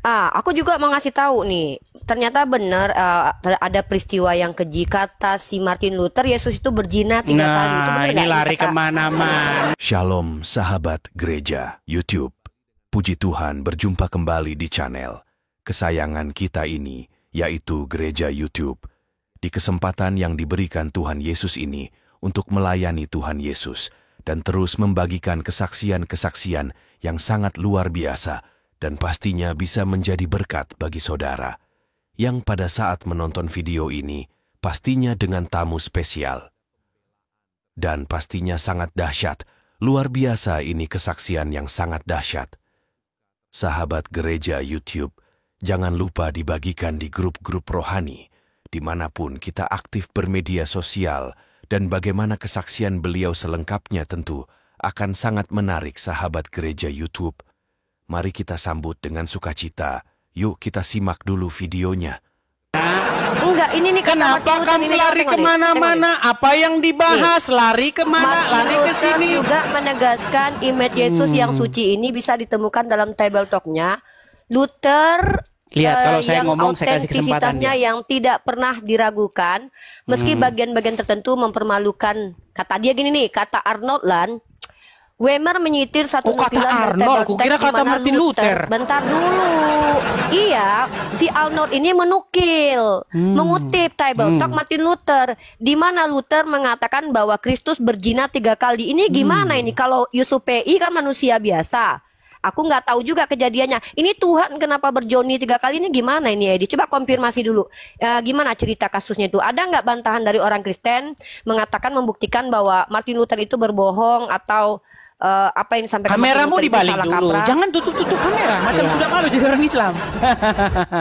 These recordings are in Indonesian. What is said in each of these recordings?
Aku juga mau ngasih tahu nih. Ternyata benar ada peristiwa yang keji. Kata si Martin Luther, Yesus itu berzina 3 kali. Itu benar Ini nggak? lari kemana-mana. Shalom sahabat gereja YouTube. Puji Tuhan berjumpa kembali di channel kesayangan kita ini, yaitu Gereja YouTube. Di kesempatan yang diberikan Tuhan Yesus ini untuk melayani Tuhan Yesus dan terus membagikan kesaksian-kesaksian yang sangat luar biasa dan pastinya bisa menjadi berkat bagi saudara yang pada saat menonton video ini pastinya dengan tamu spesial. Dan pastinya sangat dahsyat, luar biasa ini kesaksian yang sangat dahsyat. Sahabat gereja YouTube, jangan lupa dibagikan di grup-grup rohani, dimanapun kita aktif bermedia sosial, dan bagaimana kesaksian beliau selengkapnya tentu akan sangat menarik sahabat gereja YouTube. Mari kita sambut dengan sukacita. Yuk kita simak dulu videonya. Enggak, ini nih Kenapa kamu lari kemana-mana? Apa yang dibahas? Lari kemana? Lari ke sini. Juga menegaskan image Yesus yang suci ini bisa ditemukan dalam table talk-nya. Luther Lihat, kalau saya yang ngomong, saya kasih kesempatan autentisitasnya yang tidak pernah diragukan, meski bagian-bagian tertentu mempermalukan. Kata dia gini nih, kata Arnold Land, Wemer menyitir satu kata nutilan dari Arnold, table kukira text kata di mana Martin Luther. Bentar dulu. Iya, si Arnold ini mengutip table talk Martin Luther, di mana Luther mengatakan bahwa Kristus berzina 3 kali. Ini gimana ini? Kalau Yusuf PI kan manusia biasa. Aku nggak tahu juga kejadiannya. Ini Tuhan kenapa berjoni 3 kali ini gimana ini Edi? Coba konfirmasi dulu. Gimana cerita kasusnya itu? Ada nggak bantahan dari orang Kristen mengatakan membuktikan bahwa Martin Luther itu berbohong atau apa yang disampaikan? Kameramu dibalik dulu. Kaprah? Jangan tutup kamera. Macam sudah malu jadi orang Islam.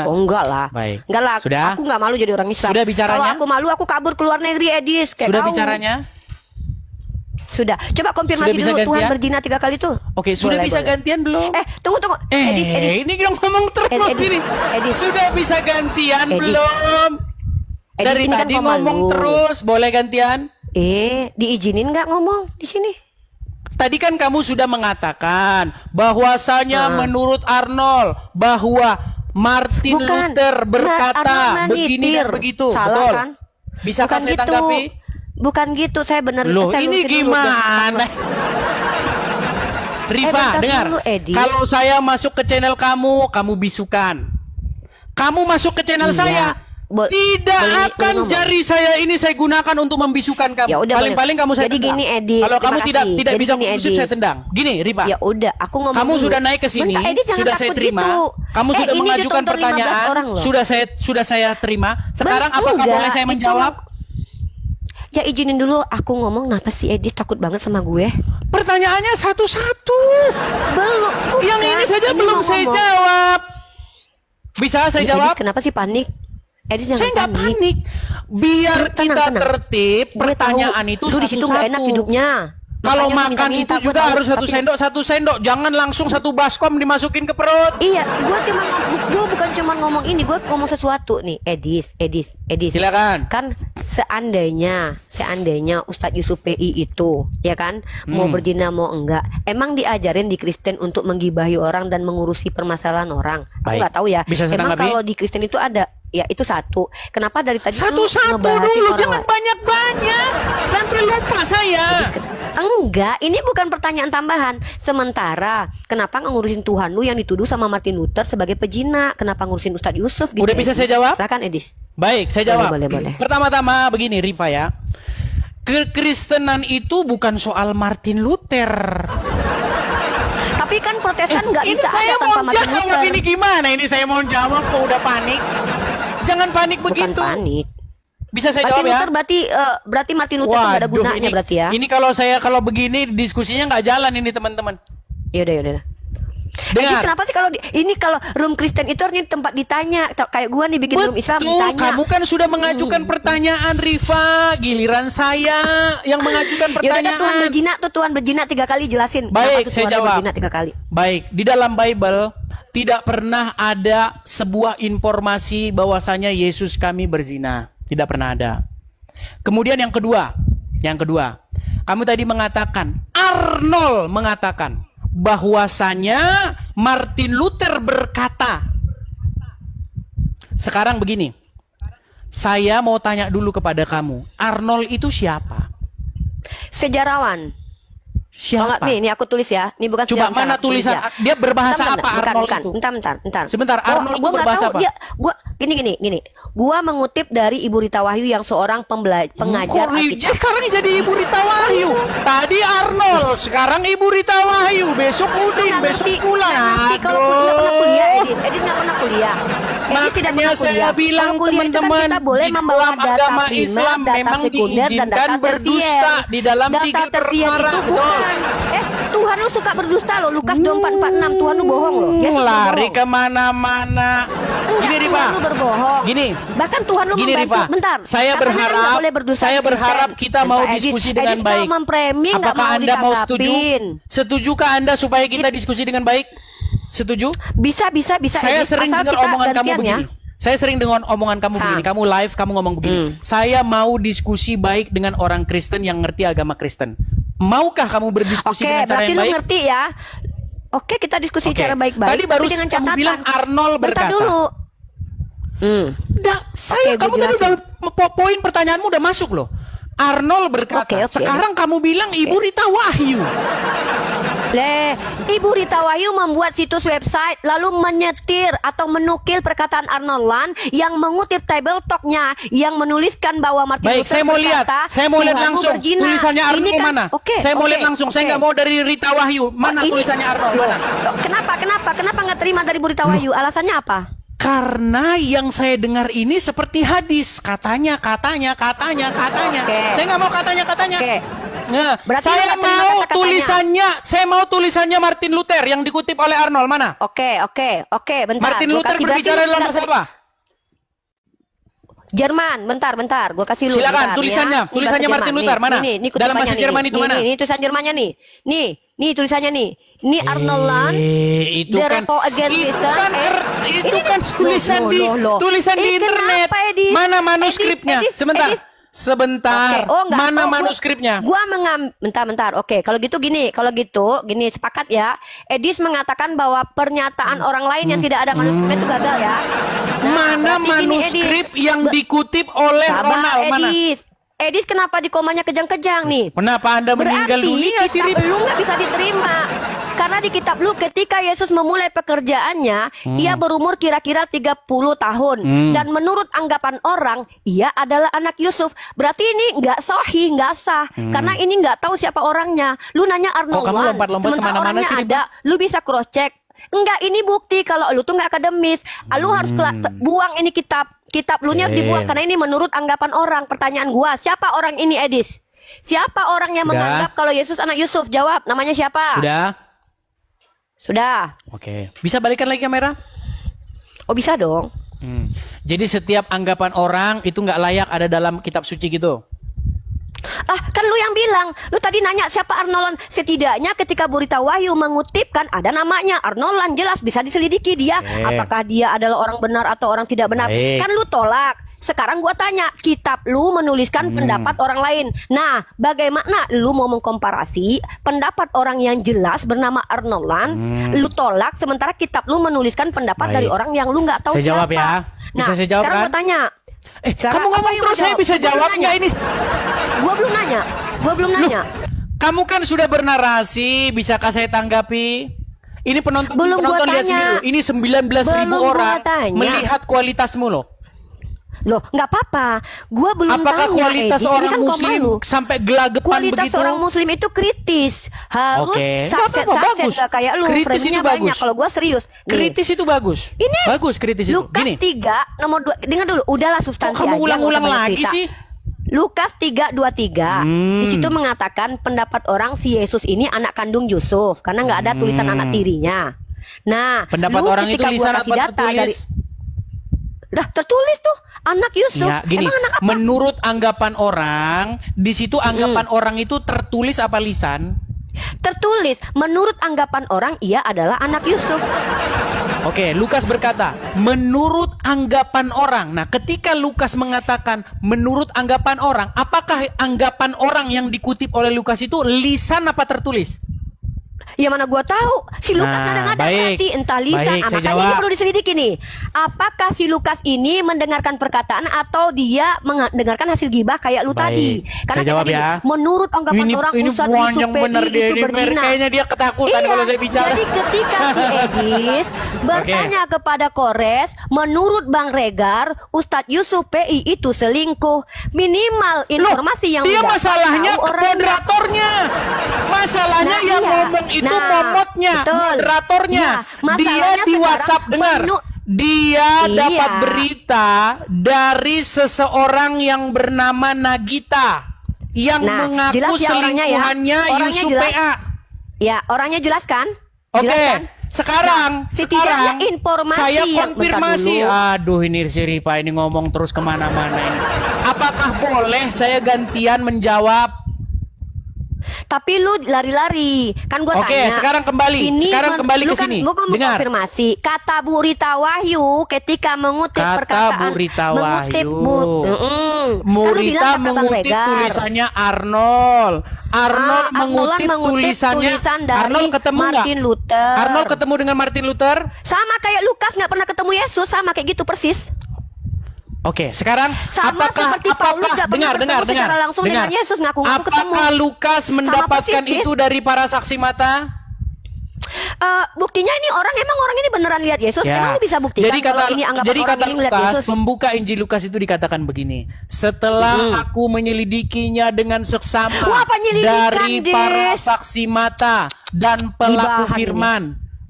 Oh enggak lah. Baik. Enggak lah. Sudah? Aku nggak malu jadi orang Islam. Sudah bicaranya? Kalau aku malu aku kabur ke luar negeri Edis. Kayak Sudah kau. bicaranya? Sudah. Coba konfirmasi Sudah bisa dulu Tuhan gantian? berzina 3 kali tuh. Oke, sudah Boleh, bisa boleh. gantian belum? Tunggu. Edis. Ini yang ngomong terus Edis, ini. Edis. Sudah bisa gantian Edis. belum? Edis, Dari ini kan tadi kau ngomong malu. terus, boleh gantian? Diizinin nggak ngomong di sini? Tadi kan kamu sudah mengatakan bahwasanya menurut Arnold bahwa Martin Bukan. Luther berkata Arnold begini menyitir. dan begitu. Salah Betul. kan? Bisakah Bukan saya gitu. tanggapi? Bukan gitu. Saya benar. Loh, saya ini lurusin dulu. gimana? Riva, bentar dengar. dulu, Edi. Kalau saya masuk ke channel kamu bisukan. Kamu masuk ke channel Iya. saya. Tidak boleh akan ngomong. jari saya ini saya gunakan untuk membisukan kamu. Ya udah, Paling-paling kamu saya Jadi tendang. gini, Edi, Kalau terima kamu tidak kasih. tidak Jadi bisa gini, membusuk Edi. saya tendang. Gini, Riva. Ya udah, aku ngomong Kamu dulu. sudah naik ke sini, Bentar, Edi, jangan sudah saya takut terima. gitu. Kamu sudah ini mengajukan ditonton 15 pertanyaan, orang loh. sudah saya terima. Sekarang apakah Enggak, boleh saya itu menjawab? Ya izinin dulu aku ngomong. Kenapa sih Edi takut banget sama gue? Pertanyaannya satu-satu. Belum. Yang bukan. ini saja Ini belum mau saya ngomong. jawab. Bisa saya Edis, jawab? kenapa sih panik? Edis jangan Saya nggak panik. Biar Tenang, kita tenang. tertib. Gue Pertanyaan tahu, itu lu di situ nggak enak satu-satu. hidupnya. Kalau Makanya makan minta-minta, itu gue juga tahu, harus tapi- satu sendok. Jangan langsung satu baskom dimasukin ke perut. Iya, gue bukan cuma ngomong ini, gue ngomong sesuatu nih, Edis. Silakan. Kan seandainya Ustadz Yusuf PI itu, ya kan, mau berzina mau enggak, emang diajarin di Kristen untuk menggibahi orang dan mengurusi permasalahan orang? Aku Baik. nggak tahu ya. Bisa saya Emang tanggapi? kalau di Kristen itu ada, ya itu satu. Kenapa dari tadi tuh Satu-satu ngebahasin dulu, orang jangan lain? banyak-banyak. Nanti lupa saya. Enggak, ini bukan pertanyaan tambahan. Sementara, kenapa ngurusin Tuhan lu yang dituduh sama Martin Luther sebagai pezina? Kenapa ngurusin Ustadz Yusuf gitu? Udah bisa Edis? saya jawab? Silakan Edis. Baik, saya jawab. Boleh. Pertama-tama begini, Riva ya. Kekristenan itu bukan soal Martin Luther. Tapi kan Protestan nggak Ini bisa saya ada tanpa mau Martin jawab Luther. ini gimana? Ini saya mau jawab kok udah panik. Jangan panik Bukan begitu. panik. Bisa saya Martin jawab ya? Luther berarti Martin Luther itu nggak ada Waduh, gunanya berarti ya? Ini kalau begini diskusinya nggak jalan ini teman-teman. Yaudah. Dengar. Kenapa sih kalau room Kristen itu harusnya tempat ditanya, kayak gua nih bikin room Islam Betul, ditanya. kamu kan sudah mengajukan pertanyaan, Riva. Giliran saya yang mengajukan Yaudah, pertanyaan. Tuhan berzina 3 kali, jelasin. Baik, Kenapa tuh saya Tuhan jawab. berzina 3 kali? Baik, di dalam Bible tidak pernah ada sebuah informasi bahwasanya Yesus kami berzina. Tidak pernah ada. Kemudian yang kedua, kamu tadi mengatakan, Arnold mengatakan bahwasanya Martin Luther berkata Sekarang begini. Saya mau tanya dulu kepada kamu. Arnold itu siapa? Sejarawan. Kalau nggak, Siapa? nih aku tulis ya. Ini bukan Coba sejarawan, mana aku tulis tulisan ya. dia berbahasa Bentar, apa Arnold itu? Bentar. Sebentar, Arnold itu gua nggak berbahasa tahu apa? Gua gini. Gua mengutip dari Ibu Rita Wahyu yang seorang pengajar Alkitab. Sekarang jadi Ibu Rita Wahyu. Tadi Arnold, sekarang Ibu Rita Wahyu. Besok Udin, Nggak besok ngerti, pulang. nggak ngerti kalau nggak pernah kuliah, Edis nggak pernah kuliah. Edis tidak Makanya pernah saya kuliah. bilang Kalau kuliah itu kan teman-teman, kita boleh di membawa dalam data agama primer, Islam data memang sekunder, dan diizinkan data berdusta tersier. di dalam Data 3 tersier itu perkara. bukan. Tuhan lu suka berdusta loh. Lukas 24:46, Tuhan lu bohong loh. Yesus Lari berbohong. kemana-mana. Gini Enggak, Rifa, Tuhan lu berbohong. gini. Bahkan Tuhan lu Gini membantu. Rifa, Bentar. saya Katanya berharap, nggak boleh berdusta saya Kristen. berharap kita mau Bentar, Edis. diskusi dengan Edis baik. kalau memframing nggak Apakah mau Anda mau setuju? ditanggapin. Setujukah Anda supaya kita diskusi dengan baik? Setuju? Bisa. Saya Edis. sering Asal dengar kita omongan kamu gantian ya. begini. Saya sering dengar omongan kamu begini. Kamu live, kamu ngomong begini. Saya mau diskusi baik dengan orang Kristen yang ngerti agama Kristen. Maukah kamu berdiskusi Oke, dengan cara berarti yang lu baik? ngerti ya. Oke, kita diskusi Oke. cara baik-baik. Tadi baru tapi dengan kamu catatan. bilang Arnold Bentar berkata. dulu. Saya Oke, kamu gua tadi udah jelasin. poin pertanyaanmu udah masuk loh. Arnold berkata. Oke. Sekarang kamu bilang Ibu Rita Wahyu. Ibu Rita Wahyu membuat situs website lalu menyetir atau menukil perkataan Arnold Land yang mengutip Table Talk-nya yang menuliskan bahwa Martin Baik, Luther saya mau lihat. berkata, Saya mau lihat "Tuhanmu langsung. berzina." Tulisannya Ini Arnold kan- mana? Oke, Saya mau oke, lihat langsung. Saya oke. nggak mau dari Rita Wahyu. Mana Ini- tulisannya Arnold? Mana? Kenapa nggak terima dari Bu Rita Wahyu? Alasannya apa? Karena yang saya dengar ini seperti hadis. Katanya. Oke. Saya nggak mau katanya. Oke. Nah, Berarti lu saya nggak terima mau kata-katanya. saya mau tulisannya Martin Luther yang dikutip oleh Arnold. Mana? Oke, bentar. Martin Gua Luther kasih, berarti berbicara lu dalam nggak bahasa apa? Jerman, bentar. Gue kasih lu. Silakan, bentar, tulisannya. ya. Ini Tulisannya bahasa Martin Jerman. Luther, mana? Ini Dalam kutipannya bahasa nih. Jerman itu mana? Ini tulisan Jermannya nih. Nih tulisannya nih. Ini Arnold Land. Itu The kan Revolt Against Christian. itu kan tulisan di tulisan di internet. Kenapa, Edis? Mana manuskripnya? Edis, Sebentar. Oke, enggak. Mana Gua- manuskripnya? Gua bentar. Oke, kalau gitu gini, sepakat ya. Edis mengatakan bahwa pernyataan orang lain yang tidak ada manuskripnya itu gagal ya. Mana berarti gini, manuskrip Edis. yang dikutip oleh Sabar, Ronald? Mana? Edis kenapa di komanya kejang-kejang nih? Kenapa Anda meninggal Berarti dunia sih? kitab lu nggak bisa diterima. Karena di kitab lu ketika Yesus memulai pekerjaannya, ia berumur kira-kira 30 tahun. Dan menurut anggapan orang, ia adalah anak Yusuf. Berarti ini nggak sahih, nggak sah. Karena ini nggak tahu siapa orangnya. Lu nanya Arnold Kok kamu Wan, lompat-lompat sementara kemana-mana orangnya sih, ada. Lu bisa cross check. Enggak, ini bukti kalau lu tuh nggak akademis. Lu harus buang ini kitab lu nya harus dibuang karena ini menurut anggapan orang. Pertanyaan gua, siapa orang ini, Edis? Siapa orang yang Sudah. menganggap kalau Yesus anak Yusuf? Jawab, namanya siapa? Sudah. Oke. Bisa balikan lagi kamera? Oh, bisa dong. Jadi setiap anggapan orang itu nggak layak ada dalam kitab suci gitu. Kan lu yang bilang. Lu tadi nanya siapa Arnold Land. Setidaknya ketika Bu Rita Wahyu mengutipkan ada namanya Arnold Land, jelas bisa diselidiki dia. Apakah dia adalah orang benar atau orang tidak benar. Baik. Kan lu tolak. Sekarang gua tanya, kitab lu menuliskan pendapat orang lain. Nah, bagaimana lu mau mengkomparasi pendapat orang yang jelas bernama Arnold Land, lu tolak sementara kitab lu menuliskan pendapat Baik. dari orang yang lu nggak tahu Saya jawab siapa. ya. Bisa Nah, saya jawab sekarang kan? gua tanya. Sekarang Kamu apa ngomong yang terus mau saya jawab? bisa Gua jawab belum nggak nanya. ini? Gua belum nanya. Kamu kan sudah bernarasi, bisakah saya tanggapi? Ini penonton Belum gua lihat tanya. sendiri loh. Ini 19.000 Belum gua orang tanya. melihat kualitasmu loh. Loh, nggak apa-apa. Gua belum Apakah tanya. kualitas Edis, ini orang kan koma muslim lu. sampai gelagapan Kualitas begitu? orang muslim itu kritis. Harus Oke. sakset Nggak apa-apa, bagus. nggak kayak lu. Kritis Frame-nya itu bagus. banyak. Kalau gua serius. Nih, Kritis itu bagus. Ini bagus kritis itu. Lukas Gini. 3 nomor 2. Dengar dulu. Udahlah Kok substansi kamu aja, nggak ulang-ulang usah banyak lagi cerita. sih? Lukas 3:23. Di situ mengatakan pendapat orang si Yesus ini anak kandung Yusuf karena nggak ada tulisan anak tirinya. Nah, Pendapat lu orang itu ketika gua lisan kasih apa data tertulis? Dah tertulis tuh anak Yusuf. Ya, gini. Emang anak apa? Menurut anggapan orang, di situ anggapan orang itu tertulis apa lisan? Tertulis menurut anggapan orang ia adalah anak Yusuf. Oke, Lukas berkata, menurut anggapan orang. Nah, ketika Lukas mengatakan menurut anggapan orang, apakah anggapan orang yang dikutip oleh Lukas itu lisan apa tertulis? Ya mana gua tahu. Si Lukas Nah, kadang-kadang baik. berarti entah lisan. Baik, saya Makanya ini jawab. perlu diselidiki nih. Apakah si Lukas ini mendengarkan perkataan atau dia mendengarkan hasil gibah kayak lu Baik. tadi? Karena Saya jawab kayak ya. gini, menurut anggapan orang Ustadz buang Yusuf yang benar PI dia itu ini. berzina. Kayaknya dia ketakutan kalau saya bicara. Jadi ketika si Edis bertanya kepada Kores, menurut Bang Regar, Ustadz Yusuf PI itu selingkuh. Minimal informasi yang dia didapat masalahnya tahu orang moderatornya. Masalahnya Nah, yang iya. ngomong itu Nah, momotnya, betul. moderatornya. Nah, Dia masalahnya di sekarang WhatsApp dengar. Dia Iya. dapat berita dari seseorang yang bernama Nagita yang Nah, mengaku jelas ya orangnya ya. selingkuhannya Orangnya Yusuf jelas. PA. Ya, orangnya jelas kan? Oke, Jelas kan? sekarang setidaknya informasi saya yang- konfirmasi. bentar dulu. Aduh, ini si Ripa ini ngomong terus kemana-mana ini. Apakah boleh saya gantian menjawab? Tapi lu lari-lari. Kan gua Oke, tanya. sekarang kembali. Sekarang kembali lu ke sini. Lu kan Dengar. konfirmasi. Kata Bu Rita Wahyu ketika mengutip Kata perkataan Bu Rita mengutip Wahyu. Bu Kan lu bilang Rita kata Bang mengutip Regar. tulisannya Arnold. Arnold mengutip tulisannya. tulisan dari Arnold ketemu nggak? Martin Luther. Arnold ketemu dengan Martin Luther. Sama kayak Lukas nggak pernah ketemu Yesus, sama kayak gitu persis. Oke, sekarang Sama seperti Paulus nggak pernah bertemu secara langsung dengan Yesus, ngaku-ngaku ketemu. Apakah Lukas mendapatkan persis, itu dari para saksi mata? Buktinya ini orang ini beneran lihat Yesus. Emang lu bisa buktikan kalau ini anggapan jadi orang kata ini ngeliat Lukas, Yesus? membuka Injil Lukas itu dikatakan begini. Setelah aku menyelidikinya dengan seksama Wah, penyelidikan, dari Des. para saksi mata dan pelaku Gibahan firman,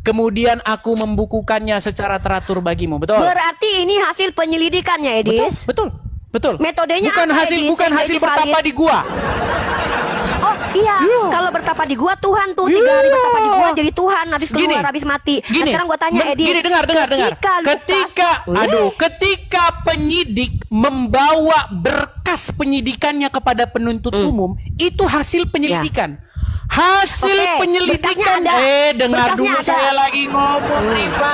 kemudian aku membukukannya secara teratur bagimu. Betul? Berarti ini hasil penyelidikannya, Edis. Betul. Metodenya bukan apa, hasil Edis, bukan yang hasil jadi bertapa valid? di gua. Oh iya, kalau bertapa di gua Tuhan tuh 3 hari bertapa di gua jadi Tuhan habis keluar habis mati. Nah, sekarang gua tanya Edis. Gini, dengar. Ketika penyidik membawa berkas penyidikannya kepada penuntut umum, itu hasil penyelidikan. Hasil Oke, penyelidikan. berkasnya ada. Dengar Berkasnya dulu ada. saya lagi ngomong, Rifa.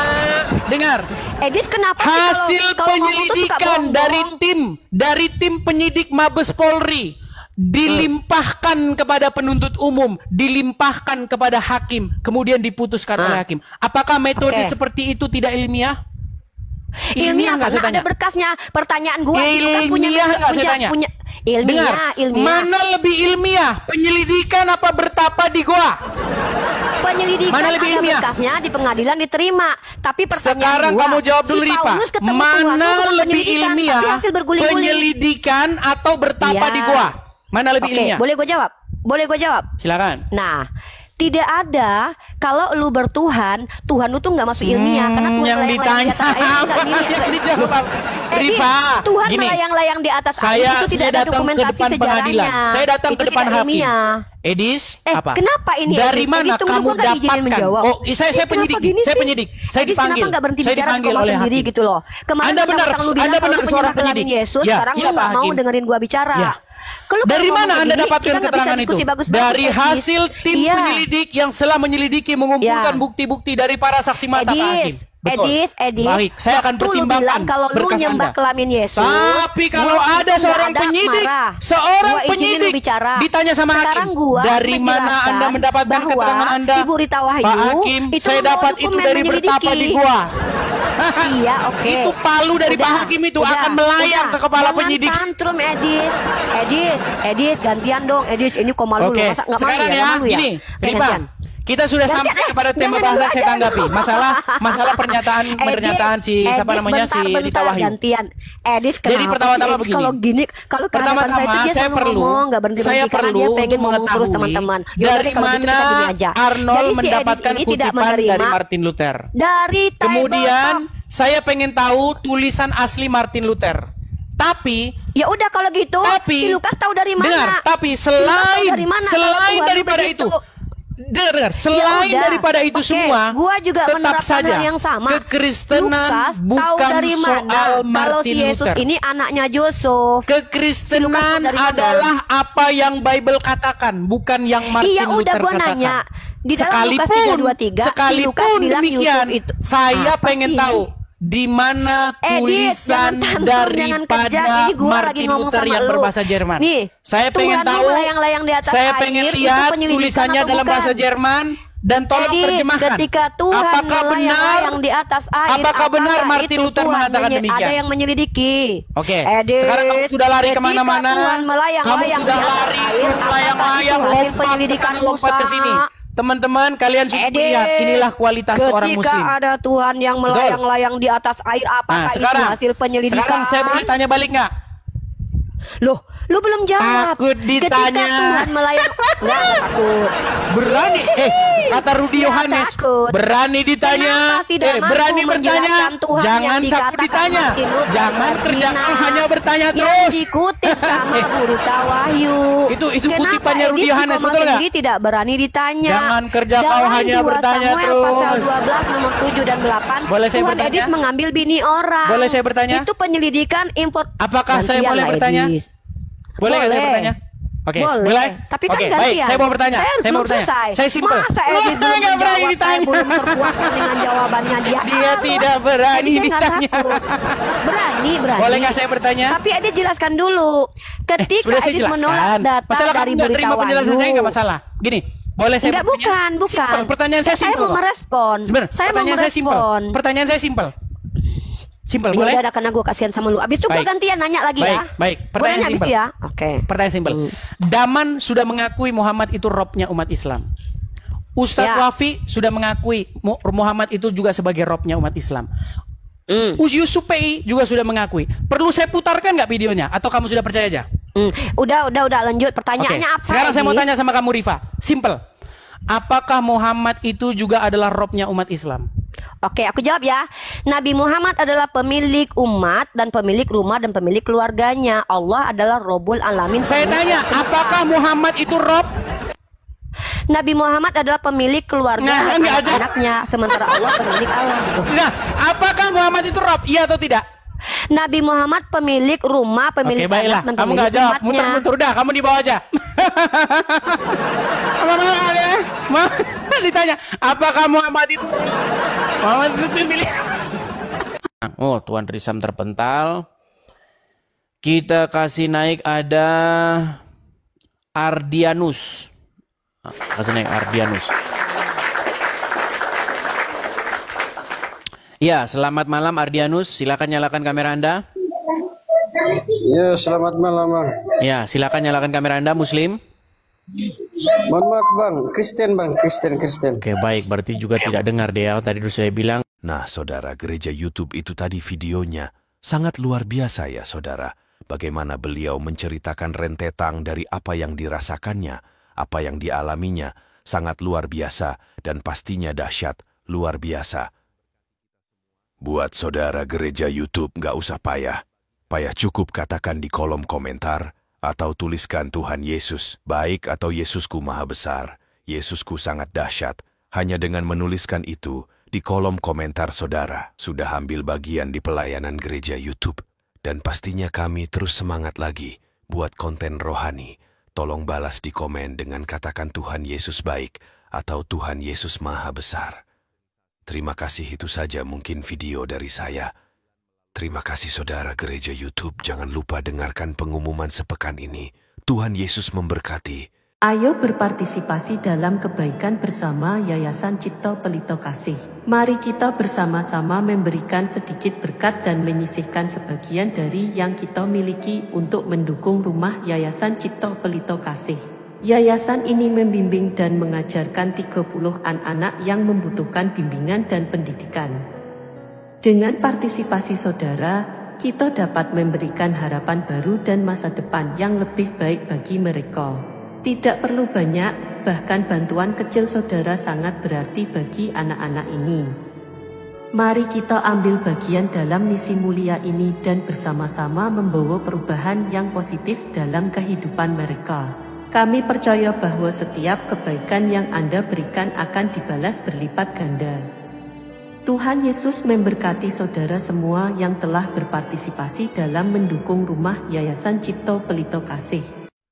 Dengar. Edis kenapa sih Hasil kalau ngomong tuh suka penyelidikan bohong-bohong? dari tim penyidik Mabes Polri dilimpahkan kepada penuntut umum, dilimpahkan kepada hakim, kemudian diputuskan oleh hakim. Apakah metode Oke. seperti itu tidak ilmiah? Ilmiah nggak saya karena ada tanya? berkasnya. Pertanyaan gua itu kan Ilmiah nggak saya tanya? punya Dengar, ilmiah. mana lebih ilmiah? Penyelidikan apa bertapa di gua? Penyelidikan Mana lebih ada ilmiah? berkasnya di pengadilan diterima. Tapi pertanyaan Sekarang gua, kamu jawab dulu, si Ripa. Paulus ketemu Tuhan Mana tuh bukan lebih penyelidikan, ilmiah? tapi hasil berguling-guling. Penyelidikan atau bertapa Iya. di gua? Mana lebih Oke, ilmiah? boleh gue jawab? Boleh gue jawab? Silakan. Nah, tidak ada kalau lu bertuhan, Tuhan lu tuh nggak masuk ilmiah karena Tuhan yang melayang-layang ditanya di atas air itu nggak gini. yang dijawab apa? Rifa, Tuhan gini. melayang-layang di atas air Saya itu tidak ada datang ke dokumentasi depan pengadilan. sejarahnya. Saya datang Itu ke depan tidak hakim. ilmiah. Edis, apa? Kenapa ini? Dari Edis? mana Edis, tunggu, kamu gua nggak diizinin dapatkan? menjawab. Oh, saya Kenapa penyidik. gini Saya sih? penyidik. Saya Edis, dipanggil. Kenapa nggak berhenti Saya bicara dipanggil ngomong oleh sendiri hakim. gitu loh? Kemarin Anda benar, mentang-mentang lu bilang Anda kalau benar lu seorang penyebab penyidik. Yesus, Ya, sekarang iya, lu nggak Pak mau Hakim. dengerin gua bicara. Ya. Kalau Dari ngomong mana Anda begini, dapatkan kita nggak bisa keterangan itu? diskusi bagus-bagus, Dari Edis. hasil tim Iya. penyelidik yang setelah menyelidiki mengumpulkan Ya. bukti-bukti dari para saksi mata, Pak Hakim. Edis, Baik, saya akan waktu lu pertimbangkan bilang kalau lu berkas nyembah Anda. kelamin Yesus. Tapi kalau gua ada itu seorang nggak ada penyidik, marah. seorang Gua izinin penyidik lu bicara. ditanya sama Sekarang hakim, gua dari mana menjelaskan Anda mendapatkan bahwa keterangan Anda? Ibu Rita Wahyu Pak Hakim, itu saya membawa dapat itu dokumen dari bertapa menyelidiki. di gua. Iya, oke. Itu palu dari Pak Hakim itu akan melayang ke kepala Jangan penyidik. tantrum, Edis, gantian dong, Edis. Ini kok malu Oke, lu, masa nggak malu sekarang ya? ya, Nggak malu ya? gini, Oke, Ripa, gantian. kita sudah Gantian, sampai kepada tema jangan bahasa dulu saya aja tanggapi. dulu. Masalah pernyataan si siapa Edis, namanya si bentar, Rita Wahyu. Gantian. Edis, kenapa Jadi pertama-tama sih, Edis, begini. kalau gini, kalau kehadapan saya Pertama-tama itu dia saya selalu perlu ngomong, nggak berhenti saya karena perlu dia untuk pengen ngomong terus mengetahui teman-teman. Ya udah dari deh, kalau gitu kita gini mana aja. Arnold Jadi si Edis mendapatkan ini tidak kutipan dari menerima Martin Luther. dari Bible Kemudian Talk. saya pengen tahu tulisan asli Martin Luther. Tapi Ya udah kalau gitu, si Lukas tahu dari mana? dengar, tapi Si Lukas tahu dari mana kalau selain Tuhan daripada begitu? itu, dengar, selain udah. daripada itu Oke, semua, gua juga tetap menerapkan saja hal yang sama. kekristenan Lukas tahu bukan dari mana soal kalau Martin si Yesus Luther. ini anaknya Yusuf. Kekristenan dari mana? adalah apa yang Bible katakan, bukan yang Martin Iya udah Luther gua katakan. nanya. Di dalam Lukas 3:23, si Lukas bilang demikian, Yusuf itu. saya Apa pengen sih? tahu di mana Edit, tulisan jangan tantrum, jangan kejar. daripada Ini gua lagi Martin ngomong Luther sama yang lu. berbahasa Jerman. Nih, Saya Tuhan pengen lu tahu. melayang-layang di atas Saya air, pengen itu lihat penyelidikan tulisannya atau dalam bukan? bahasa Jerman Dan tolong Jadi terjemahkan. ketika Tuhan Apakah benar? melayang-layang di atas air, Apakah benar Martin itu Luther Tuhan mengatakan demikian? Ada yang menyelidiki. Oke. Edit, Sekarang kamu sudah lari ketika kemana-mana. Tuhan melayang-layang Kamu sudah di atas lari, air, melayang-layang, apakah itu hasil lompat ke penyelidikan sana, lompat ke Musa? sini. Teman-teman, kalian sudah Edit, lihat, inilah kualitas seorang ketika muslim. ada Tuhan yang melayang-layang di atas air, apakah itu hasil penyelidikan? Sekarang saya boleh tanya balik nggak? Loh, lu belum jawab. Takut ditanya. Ketika Tuhan melayang, nggak takut. Berani, kata Rudi Nggak Yohanes, takut. berani ditanya, Kenapa tidak mampu berani bertanya, menjelaskan Tuhan jangan yang takut dikatakan ditanya, Martin Luther jangan kerja berzina, kau hanya bertanya yang terus. dikutip sama guru Tawahyu. Itu Kenapa kutipannya Rudi Edith Yohanes, Koma betul nggak? sendiri tidak berani ditanya. Jangan kerja kau Dalam hanya 2 bertanya Samuel terus. Pasal 12 nomor 7 dan 8, Boleh saya Tuhan bertanya? Edith mengambil bini orang. Boleh saya bertanya? Itu penyelidikan import. Apakah saya boleh Gantian lah, bertanya? Edith. Boleh nggak saya bertanya? Oke, Boleh. Tapi kan Oke, gantian. baik, saya mau bertanya. Saya mau belum bertanya. selesai. Saya simpel. Masa Edith belum nggak berani menjawab, saya ditanya. belum terpuaskan dengan jawabannya dia. Dia tidak berani Edith, saya nggak ditanya. takut. Berani. Boleh nggak saya bertanya? Tapi Edith jelaskan dulu. Ketika Sudah saya Edith menolak jelaskan. data Masalah kamu dari nggak terima penjelasan saya nggak Beritawanyu. masalah. Gini, boleh saya Enggak, bertanya? bukan. Simpel, pertanyaan saya simpel. mau kok. merespon. Sebentar, Saya mau pertanyaan saya simpel. merespon. Pertanyaan saya simpel. Simpel, Ya boleh? udah, karena gue kasihan sama lu. Abis itu gue Baik. gantian nanya lagi Baik, ya. baik. Gue Pertanyaan nanya abis simpel. itu ya. Oke. Pertanyaan simpel. Daman sudah mengakui Muhammad itu robnya umat Islam. Ustadz Ya. Wafi sudah mengakui Muhammad itu juga sebagai robnya umat Islam. Yusuf PI juga sudah mengakui. Perlu saya putarkan nggak videonya? Atau kamu sudah percaya aja? Udah lanjut. Oke. Pertanyaannya apa? Sekarang saya mau Edith? tanya sama kamu Rifa. Simple. Apakah Muhammad itu juga adalah robnya umat Islam? Oke, aku jawab ya. Nabi Muhammad adalah pemilik umat dan pemilik rumah dan pemilik keluarganya. Allah adalah Robul Alamin. Saya tanya, apakah Muhammad itu rob? Nabi Muhammad adalah pemilik keluarga Nah, dan nggak aja. anak-anaknya, sementara Allah pemilik Allah. Nah, apakah Muhammad itu rob? Iya atau tidak? Nabi Muhammad pemilik rumah, pemilik Oke, baiklah. anak dan Kamu pemilik nggak jawab. umatnya. Muter-muter. Udah, kamu di bawah aja. Ditanya, apakah Muhammad itu pemilik? Oh, Tuan Risam terpental. Kita kasih naik ada Ardianus. Kasih naik Ardianus. Ya, selamat malam Ardianus. Silakan nyalakan kamera Anda. Ya, selamat malam, Bang. Ya, silakan nyalakan kamera Anda, Muslim. Mohon maaf, Bang. Kristen. Oke, baik. Berarti juga tidak dengar deh ya. Tadi dulu saya bilang. Nah, saudara, gereja YouTube itu tadi videonya sangat luar biasa ya, saudara. Bagaimana beliau menceritakan rentetan dari apa yang dirasakannya, apa yang dialaminya, sangat luar biasa dan pastinya dahsyat, luar biasa. Buat saudara gereja YouTube gak usah payah. Payah cukup katakan di kolom komentar atau tuliskan Tuhan Yesus, baik atau Yesusku maha besar, Yesusku sangat dahsyat. Hanya dengan menuliskan itu di kolom komentar saudara sudah ambil bagian di pelayanan gereja YouTube. Dan pastinya kami terus semangat lagi buat konten rohani. Tolong balas di komen dengan katakan Tuhan Yesus baik atau Tuhan Yesus maha besar. Terima kasih, itu saja mungkin video dari saya. Terima kasih saudara gereja YouTube, jangan lupa dengarkan pengumuman sepekan ini. Tuhan Yesus memberkati. Ayo berpartisipasi dalam kebaikan bersama Yayasan Cipto Pelito Kasih. Mari kita bersama-sama memberikan sedikit berkat dan menyisihkan sebagian dari yang kita miliki untuk mendukung rumah Yayasan Cipto Pelito Kasih. Yayasan ini membimbing dan mengajarkan 30 anak-anak yang membutuhkan bimbingan dan pendidikan. Dengan partisipasi saudara, kita dapat memberikan harapan baru dan masa depan yang lebih baik bagi mereka. Tidak perlu banyak, bahkan bantuan kecil saudara sangat berarti bagi anak-anak ini. Mari kita ambil bagian dalam misi mulia ini dan bersama-sama membawa perubahan yang positif dalam kehidupan mereka. Kami percaya bahwa setiap kebaikan yang Anda berikan akan dibalas berlipat ganda. Tuhan Yesus memberkati saudara semua yang telah berpartisipasi dalam mendukung rumah Yayasan Cipto Pelito Kasih.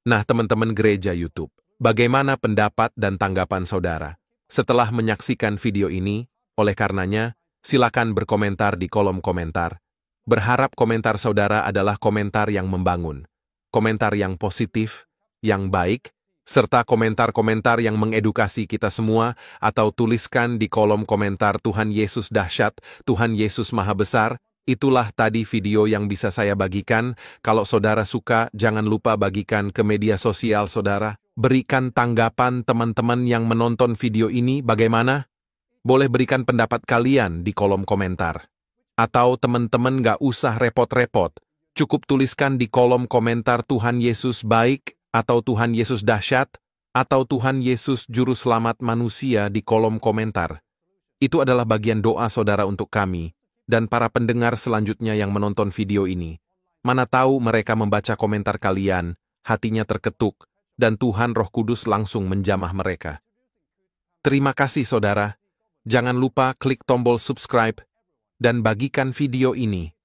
Nah, teman-teman gereja YouTube, bagaimana pendapat dan tanggapan saudara? Setelah menyaksikan video ini, oleh karenanya, silakan berkomentar di kolom komentar. Berharap komentar saudara adalah komentar yang membangun, komentar yang positif, yang baik, serta komentar-komentar yang mengedukasi kita semua, atau tuliskan di kolom komentar Tuhan Yesus dahsyat, Tuhan Yesus maha besar. Itulah tadi video yang bisa saya bagikan. Kalau saudara suka, jangan lupa bagikan ke media sosial saudara. Berikan tanggapan teman-teman yang menonton video ini bagaimana? Boleh berikan pendapat kalian di kolom komentar. Atau teman-teman gak usah repot-repot, cukup tuliskan di kolom komentar Tuhan Yesus baik, atau Tuhan Yesus dahsyat, atau Tuhan Yesus juru selamat manusia di kolom komentar. Itu adalah bagian doa saudara untuk kami, dan para pendengar selanjutnya yang menonton video ini. Mana tahu mereka membaca komentar kalian, hatinya terketuk, dan Tuhan Roh Kudus langsung menjamah mereka. Terima kasih saudara. Jangan lupa klik tombol subscribe, dan bagikan video ini.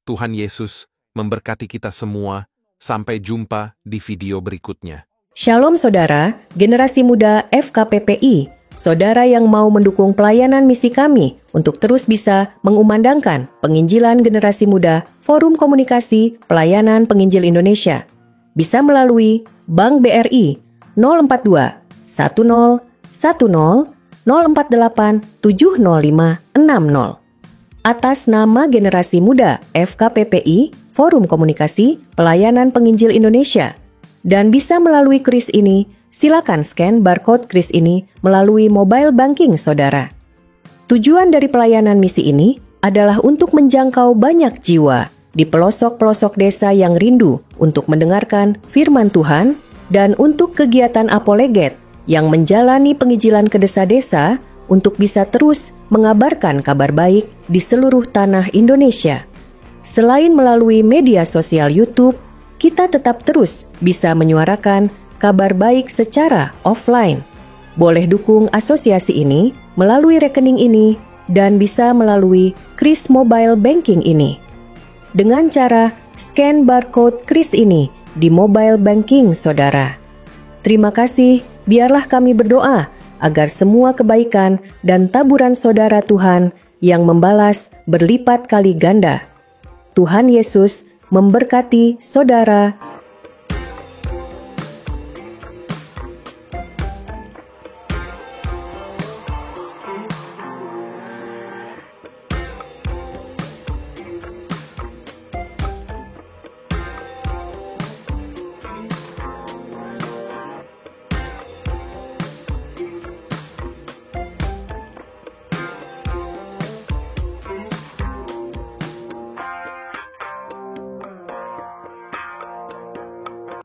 Tuhan Yesus memberkati kita semua. Sampai jumpa di video berikutnya. Shalom saudara, generasi muda FKPPI, saudara yang mau mendukung pelayanan misi kami untuk terus bisa mengumandangkan penginjilan generasi muda Forum Komunikasi Pelayanan Penginjil Indonesia. Bisa melalui Bank BRI 042 10 10 048 705 60. Atas nama generasi muda FKPPI, Forum Komunikasi Pelayanan Penginjil Indonesia. Dan bisa melalui kris ini, silakan scan barcode kris ini melalui mobile banking saudara. Tujuan dari pelayanan misi ini adalah untuk menjangkau banyak jiwa di pelosok-pelosok desa yang rindu untuk mendengarkan firman Tuhan dan untuk kegiatan apoleget yang menjalani penginjilan ke desa-desa untuk bisa terus mengabarkan kabar baik di seluruh tanah Indonesia. Selain melalui media sosial YouTube, kita tetap terus bisa menyuarakan kabar baik secara offline. Boleh dukung asosiasi ini melalui rekening ini dan bisa melalui kris mobile banking ini. Dengan cara scan barcode kris ini di mobile banking saudara. Terima kasih, biarlah kami berdoa agar semua kebaikan dan taburan saudara Tuhan yang membalas berlipat kali ganda. Tuhan Yesus memberkati saudara